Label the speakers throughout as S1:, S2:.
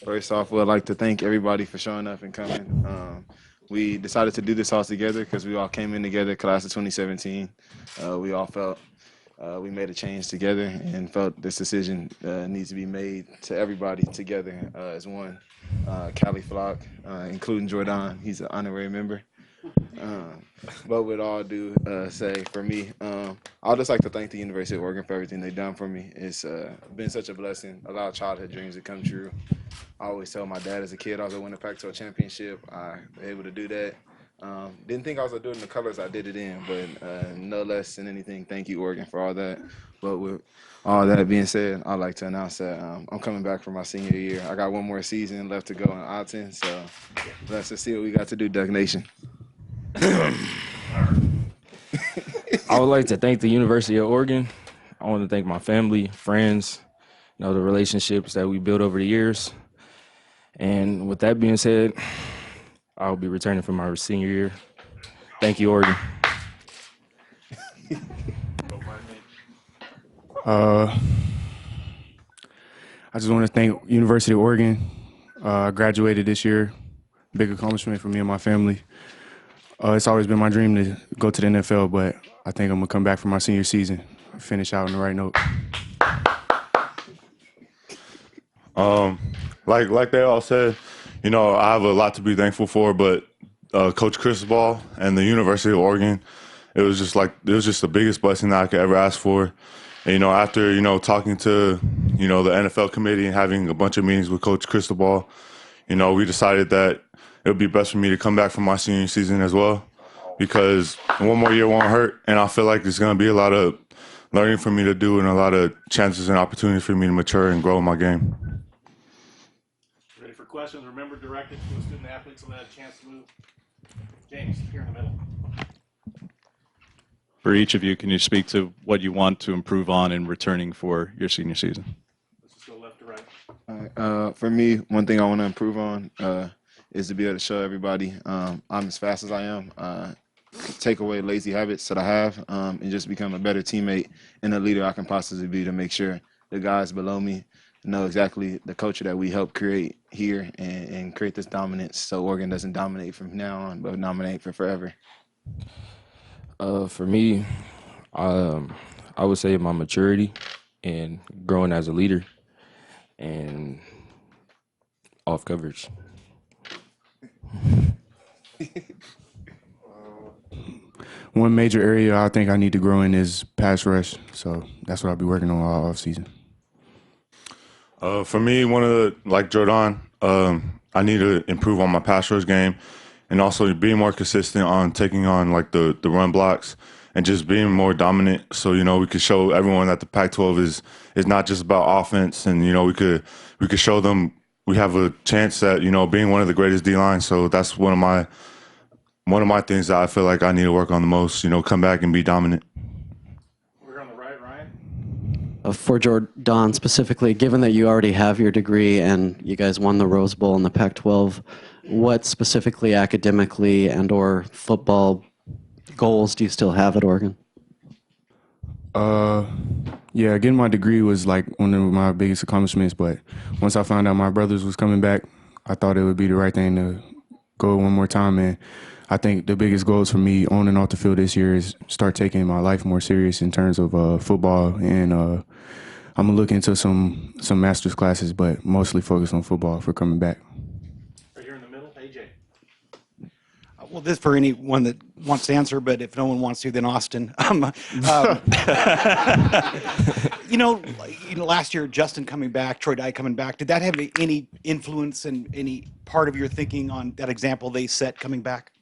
S1: First off, we'd like to thank everybody for showing up and coming. We decided to do this all together because we all came in together, class of 2017. We all felt we made a change together and felt this decision needs to be made to everybody together as one. Cali Flock, including Jordan, he's an honorary member. Um, but with all due say, for me, I'd just like to thank the University of Oregon for everything they've done for me. It's been such a blessing, a lot of childhood dreams to come true. I always tell my dad as a kid I was going to win a Pac-12 championship. I was able to do that. Didn't think I was going to do it in the colors I did it in, but no less than anything, thank you, Oregon, for all that. But with all that being said, I'd like to announce that I'm coming back for my senior year. I got one more season left to go in Alton, so let's just see what we got to do, Duck Nation.
S2: I would like to thank the University of Oregon. I want to thank my family, friends, the relationships that we built over the years. And with that being said, I'll be returning for my senior year. Thank you, Oregon.
S3: Uh, I just want to thank University of Oregon. I graduated this year. Big accomplishment for me and my family. It's always been my dream to go to the NFL, but I think I'm going to come back for my senior season, finish out on the right note.
S4: Like they all said, I have a lot to be thankful for, but Coach Cristobal and the University of Oregon, it was just the biggest blessing that I could ever ask for. And, after, talking to, the NFL committee and having a bunch of meetings with Coach Cristobal, we decided that it would be best for me to come back for my senior season as well, because one more year won't hurt. And I feel like there's going to be a lot of learning for me to do and a lot of chances and opportunities for me to mature and grow in my game.
S5: Ready for questions? Remember, direct it to the student athletes so they have a chance to move. James, here in the middle.
S6: For each of you, can you speak to what you want to improve on in returning for your senior season?
S5: Let's just go left to right.
S1: All right. For me, one thing I want to improve on is to be able to show everybody I'm as fast as I am, take away lazy habits that I have, and just become a better teammate and a leader I can possibly be to make sure the guys below me know exactly the culture that we help create here and create this dominance so Oregon doesn't dominate from now on, but dominate for forever.
S2: For me, I would say my maturity and growing as a leader and off coverage.
S3: One major area I think I need to grow in is pass rush, so that's what I'll be working on all offseason.
S4: For me, like Jordan, I need to improve on my pass rush game and also being more consistent on taking on like the run blocks and just being more dominant. So, we could show everyone that the Pac-12 is not just about offense, and, we could show them we have a chance at, being one of the greatest D-lines. So that's one of my things that I feel like I need to work on the most, come back and be dominant.
S5: We're on the right, Ryan.
S7: For Jordan specifically, given that you already have your degree and you guys won the Rose Bowl in the Pac-12, what specifically academically and or football goals do you still have at Oregon?
S3: Yeah, getting my degree was like one of my biggest accomplishments, but once I found out my brothers was coming back, I thought it would be the right thing to go one more time. And I think the biggest goals for me on and off the field this year is start taking my life more serious in terms of football, and I'm gonna look into some master's classes, but mostly focus on football for coming back.
S5: Right here in the middle, AJ.
S8: Well, this for anyone that wants to answer, but if no one wants to, then Austin. Last year, Justin coming back, Troy Dye coming back, did that have any influence and any part of your thinking on that example they set coming back?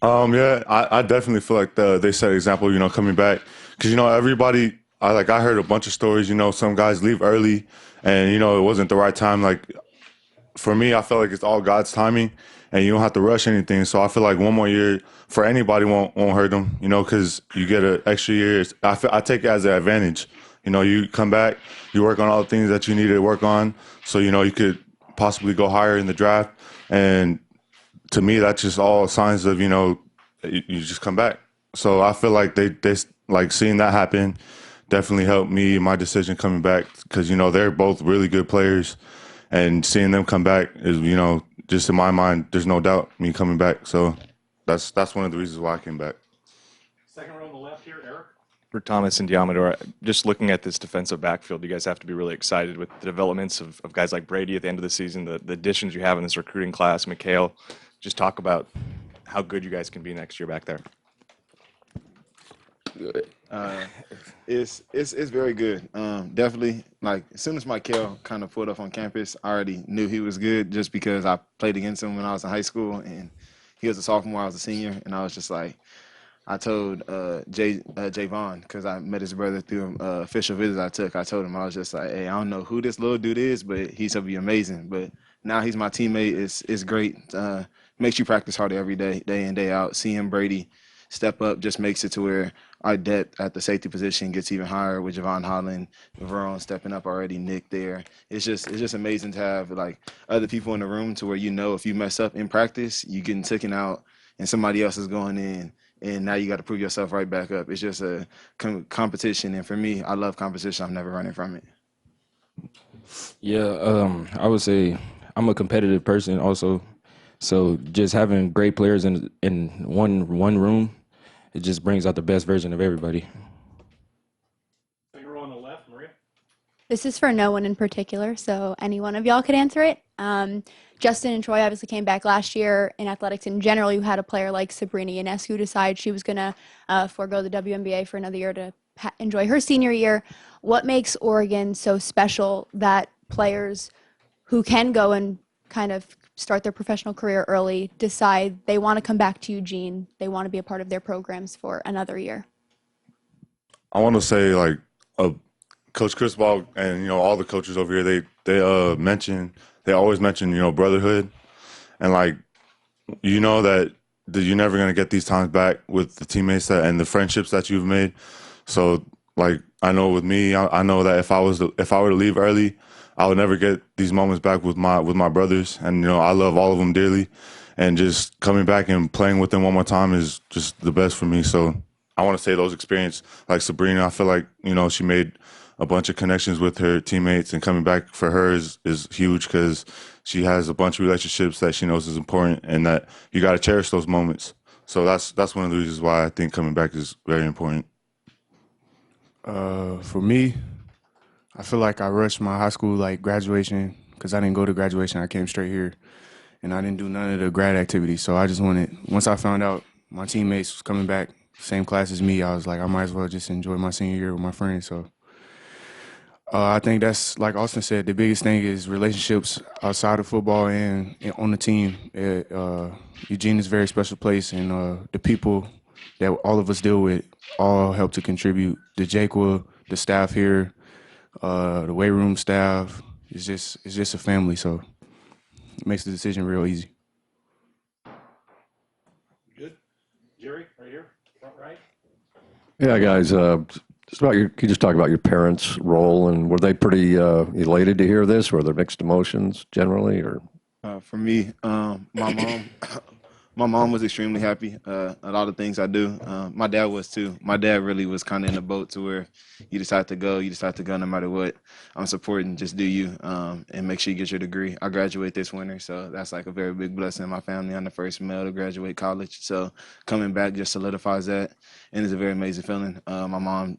S4: Yeah, I definitely feel like they set an example, coming back. Because, everybody, I heard a bunch of stories, some guys leave early and, it wasn't the right time. Like, for me, I felt like it's all God's timing and you don't have to rush anything. So I feel like one more year for anybody won't hurt them, because you get an extra year. I take it as an advantage. You come back, you work on all the things that you need to work on. So, you could possibly go higher in the draft. And to me, that's just all signs of, you just come back. So I feel like they like seeing that happen definitely helped me in my decision coming back because, they're both really good players. and seeing them come back is, you know, just in my mind, there's no doubt me coming back. So that's one of the reasons why I came back.
S5: Second row on the left here, Eric.
S9: For Thomas and Diamador, just looking at this defensive backfield, you guys have to be really excited with the developments of guys like Brady at the end of the season, the additions you have in this recruiting class, Mikhail. Just talk about how good you guys can be next year back there.
S1: It's very good. Definitely, like as soon as Michael kind of pulled up on campus, I already knew he was good just because I played against him when I was in high school, and he was a sophomore, I was a senior, and I was just like, I told Javon, because I met his brother through official visits I took. I told him, I was just like, hey, I don't know who this little dude is, but he's gonna be amazing. But now he's my teammate. It's great. Makes you practice harder every day, day in, day out. Seeing Brady step up just makes it to where our depth at the safety position gets even higher with Javon Holland, Verone stepping up already, Nick there. It's just amazing to have like other people in the room to where you know if you mess up in practice, you getting taken out and somebody else is going in. And now you got to prove yourself right back up. It's just a competition. And for me, I love competition. I'm never running from it.
S2: Yeah, I would say I'm a competitive person also. So just having great players in one room, it just brings out the best version of everybody.
S5: Second row on the left, Maria.
S10: This is for no one in particular, so any one of y'all could answer it. Justin and Troy obviously came back last year. In athletics in general, you had a player like Sabrina Ionescu decide she was going to forego the WNBA for another year to enjoy her senior year. What makes Oregon so special that players who can go and kind of start their professional career early decide they want to come back to Eugene, they want to be a part of their programs for another year?
S4: I want to say like Coach Cristobal and, you know, all the coaches over here, they always mention, you know, brotherhood, and like, you know, that you're never going to get these times back with the teammates and the friendships that you've made. So like, I know with me, I know that if I were to leave early, I would never get these moments back with my brothers. And, you know, I love all of them dearly, and just coming back and playing with them one more time is just the best for me. So I want to say those experiences, like Sabrina, I feel like, you know, she made a bunch of connections with her teammates, and coming back for her is huge because she has a bunch of relationships that she knows is important, and that you got to cherish those moments. So that's one of the reasons why I think coming back is very important.
S3: For me, I feel like I rushed my high school like graduation because I didn't go to graduation. I came straight here, and I didn't do none of the grad activities. So I just wanted, once I found out my teammates was coming back, same class as me, I was like, I might as well just enjoy my senior year with my friends. So I think that's, like Austin said, the biggest thing is relationships outside of football and on the team. Eugene is a very special place, and the people that all of us deal with all help to contribute. The JQA, the staff here, the weight room staff, it's just a family, so it makes the decision real easy.
S5: Good. Jerry, right here, front right.
S11: Yeah, guys, just about can you just talk about your parents' role, and were they pretty elated to hear this? Were there mixed emotions generally, or?
S1: For me, my mom was extremely happy. A lot of things I do. My dad was too. My dad really was kind of in the boat to where you decide to go no matter what. I'm supporting, just do you, and make sure you get your degree. I graduate this winter, so that's like a very big blessing in my family. I'm the first male to graduate college, so coming back just solidifies that, and it's a very amazing feeling. My mom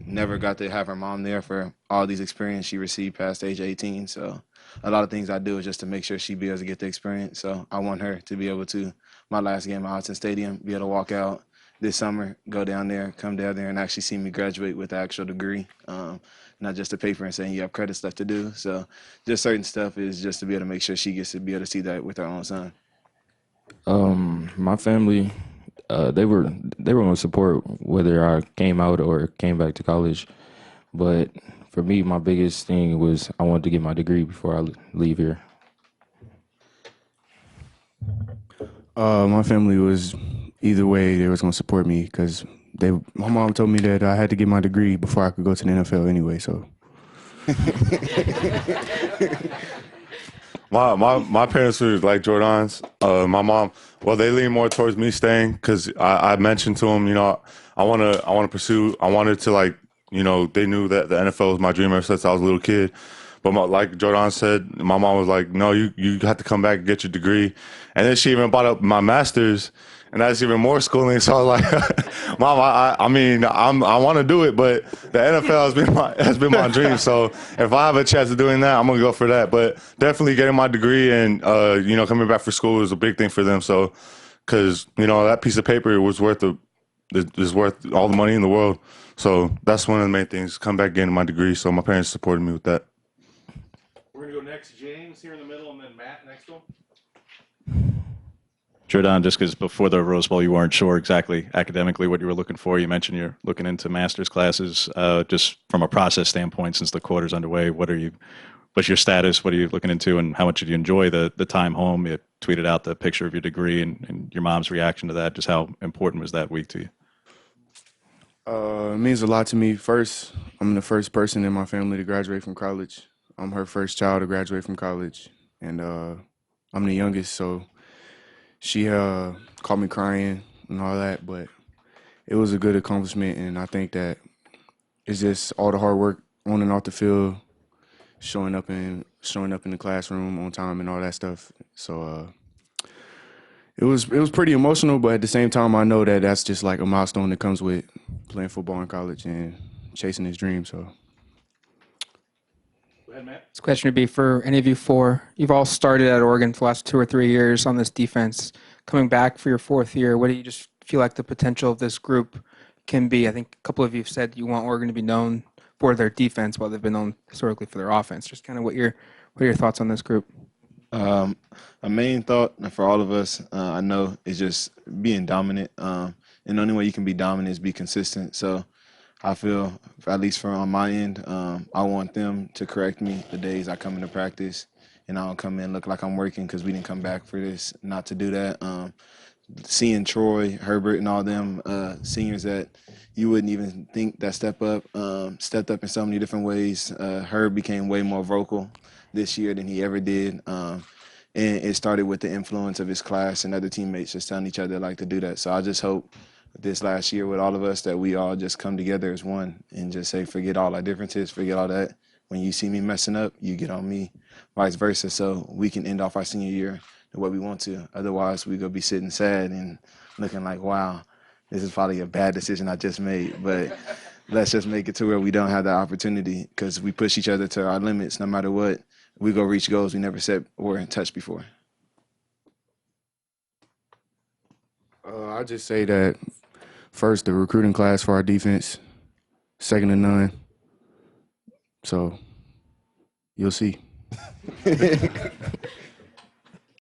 S1: never got to have her mom there for all these experiences she received past age 18, so a lot of things I do is just to make sure she be able to get the experience. So I want her to be able to, my last game at Hudson Stadium, be able to walk out this summer, go down there, come down there, and actually see me graduate with the actual degree, not just a paper and saying you have credit stuff to do. So just certain stuff is just to be able to make sure she gets to be able to see that with her own son.
S2: My family, they were going to support whether I came out or came back to college, but for me, my biggest thing was I wanted to get my degree before I leave here.
S3: My family was, either way, they was going to support me because my mom told me that I had to get my degree before I could go to the NFL anyway, so.
S4: My parents were like Jordan's. My mom, well, they lean more towards me staying because I mentioned to them, you know, I wanted to like, you know, they knew that the NFL was my dream ever since I was a little kid. But like Jordan said, my mom was like, no, you have to come back and get your degree. And then she even brought up my master's, and that's even more schooling. So I was like, Mom, I want to do it, but the NFL has been my dream. So if I have a chance of doing that, I'm gonna go for that. But definitely getting my degree and coming back for school is a big thing for them. So because that piece of paper was worth all the money in the world. So that's one of the main things. Come back getting my degree. So my parents supported me with that.
S5: We're going to go next, James here in the middle, and then Matt next to him.
S6: Jordan, just because before the Rose Bowl you weren't sure exactly academically what you were looking for. You mentioned you're looking into master's classes. Just from a process standpoint, since the quarter's underway, what's your status? What are you looking into, and how much did you enjoy the time home? You tweeted out the picture of your degree and your mom's reaction to that. Just how important was that week to you?
S3: It means a lot to me. First, I'm the first person in my family to graduate from college. I'm her first child to graduate from college, and I'm the youngest, so she caught me crying and all that, but it was a good accomplishment, and I think that it's just all the hard work on and off the field, showing up in the classroom on time and all that stuff. So it was pretty emotional, but at the same time, I know that that's just like a milestone that comes with playing football in college and chasing his dream. So.
S5: Go ahead, Matt.
S12: This question would be for any of you four. You've all started at Oregon for the last 2 or 3 years on this defense. Coming back for your 4th year, what do you just feel like the potential of this group can be? I think a couple of you have said you want Oregon to be known for their defense while they've been known historically for their offense. Just kind of what are your thoughts on this group?
S1: A main thought for all of us, I know, is just being dominant. And the only way you can be dominant is be consistent. So I feel, at least on my end, I want them to correct me the days I come into practice and I don't come in look like I'm working because we didn't come back for this, not to do that. Seeing Troy, Herbert, and all them seniors that you wouldn't even think that stepped up in so many different ways. Herb became way more vocal this year than he ever did. And it started with the influence of his class and other teammates just telling each other like to do that. So I just hope this last year with all of us that we all just come together as one and just say, forget all our differences, forget all that. When you see me messing up, you get on me, vice versa. So we can end off our senior year the way we want to. Otherwise, we're going to be sitting sad and looking like, wow, this is probably a bad decision I just made. But let's just make it to where we don't have that opportunity because we push each other to our limits no matter what. We go reach goals we never set or touched before.
S3: I'll just say that first, the recruiting class for our defense, second to none. So you'll see.